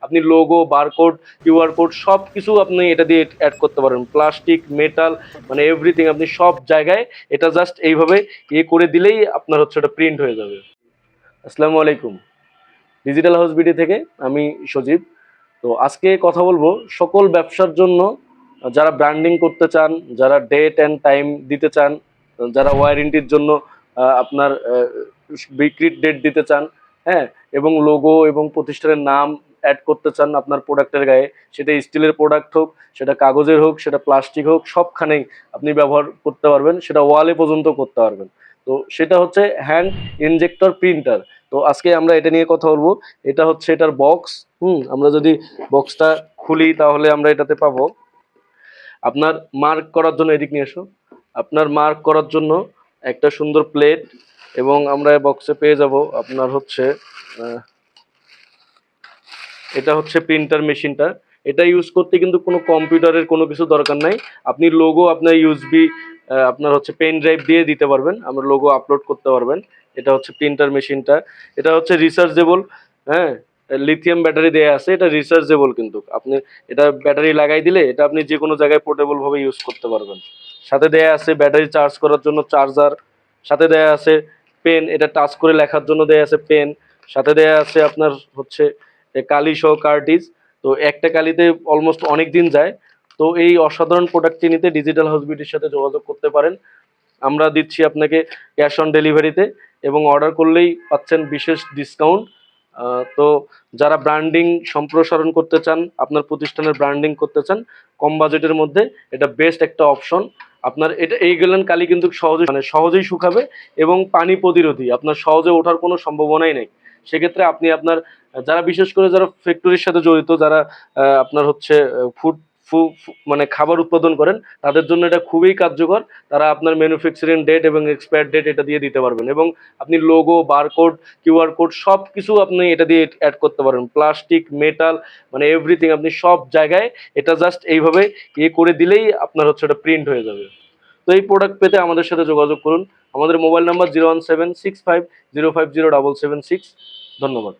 আপনি logo, barcode, QR code সব কিছু আপনি এটা দিয়ে অ্যাড করতে পারবেন। প্লাস্টিক, মেটাল, মানে এভরিথিং আপনি সব জায়গায় এটা জাস্ট এইভাবে করে দিলেই আপনার হচ্ছে ওটা প্রিন্ট হয়ে যাবে। আসসালামু আলাইকুম, ডিজিটাল হাউস বিডি থেকে আমি সজীব। তো আজকে কথা বলবো সকল ব্যবসার জন্য, যারা ব্র্যান্ডিং করতে চান, যারা ডেট অ্যান্ড টাইম দিতে চান, যারা ওয়ারেন্টির জন্য আপনার বিক্রির ডেট দিতে চান, হ্যাঁ, এবং লোগো এবং প্রতিষ্ঠানের নাম অ্যাড করতে চান আপনার প্রোডাক্টের গায়ে, সেটা স্টিলের প্রোডাক্ট হোক, সেটা কাগজের হোক, সেটা প্লাস্টিক হোক, সবখানেই আপনি ব্যবহার করতে পারবেন, সেটা ওয়ালে পর্যন্ত করতে পারবেন। তো সেটা হচ্ছে হ্যান্ড ইনজেক্টর প্রিন্টার। তো আজকে আমরা এটা নিয়ে কথা বলবো। এটা হচ্ছে এটার বক্স। আমরা যদি বক্সটা খুলি তাহলে আমরা এটাতে পাবো আপনার মার্ক করার জন্য, এদিক নিয়ে এসো, আপনার মার্ক করার জন্য একটা সুন্দর প্লেট, এবং আমরা বক্সে পেয়ে যাব আপনার হচ্ছে এটা হচ্ছে প্রিন্টার মেশিনটা। এটা ইউজ করতে কিন্তু কোনো কম্পিউটারের কোনো কিছু দরকার নাই। আপনি লোগো আপনার ইউএসবি আপনার হচ্ছে পেন ড্রাইভ দিয়ে দিতে পারবেন, আমরা লোগো আপলোড করতে পারবেন। এটা হচ্ছে প্রিন্টার মেশিনটা। এটা হচ্ছে রিচার্জেবল, হ্যাঁ, লিথিয়াম ব্যাটারি দেয়া আছে, এটা রিচার্জেবল, কিন্তু আপনি এটা ব্যাটারি লাগাই দিলে এটা আপনি যে কোনো জায়গায় পোর্টেবল ভাবে ইউজ করতে পারবেন। সাথে দেয়া আছে ব্যাটারি চার্জ করার জন্য চার্জার, সাথে দেয়া আছে পেন, এটা টাচ করে লেখার জন্য দেয়া আছে পেন, সাথে দেয়া আছে আপনার হচ্ছে কালি সহ কার্টিজ। তো একটা কালিতে অলমোস্ট অনেক দিন যায়। তো এই অসাধারণ প্রোডাক্টটি নিতে ডিজিটাল হাউস বিউটির সাথে যোগাযোগ করতে পারেন। আমরা দিচ্ছি আপনাকে ক্যাশ অন ডেলিভারিতে, এবং অর্ডার করলেই পাচ্ছেন বিশেষ ডিসকাউন্ট। তো যারা ব্র্যান্ডিং সম্প্রসারণ করতে চান, আপনার প্রতিষ্ঠানের ব্র্যান্ডিং করতে চান কম বাজেটের মধ্যে, এটা বেস্ট একটা অপশন। আপনার এটা এই গেলেন কালি কিন্তু সহজেই শুকাবে এবং পানি প্রতিরোধী, আপনার সহজে ওঠার কোনো সম্ভাবনাই নেই। সেক্ষেত্রে আপনি আপনার যারা বিশেষ করে যারা ফ্যাক্টরির সাথে জড়িত, যারা আপনার হচ্ছে ফুড মানে খাবার উৎপাদন করেন, তাদের জন্য এটা খুবই কার্যকর। তারা আপনার ম্যানুফ্যাকচারিং ডেট এবং এক্সপায়ার ডেট এটা দিয়ে দিতে পারবেন, এবং আপনি লোগো, বারকোড, কিউআর কোড সব কিছু আপনি এটা দিয়ে অ্যাড করতে পারবেন। প্লাস্টিক, মেটাল, মানে এভরিথিং আপনি সব জায়গায় এটা জাস্ট এইভাবে করে দিলেই আপনার হচ্ছে এটা প্রিন্ট হয়ে যাবে। তো এই প্রোডাক্ট পেতে আমাদের সাথে যোগাযোগ করুন। আমাদের মোবাইল নাম্বার 01765050776। ধন্যবাদ।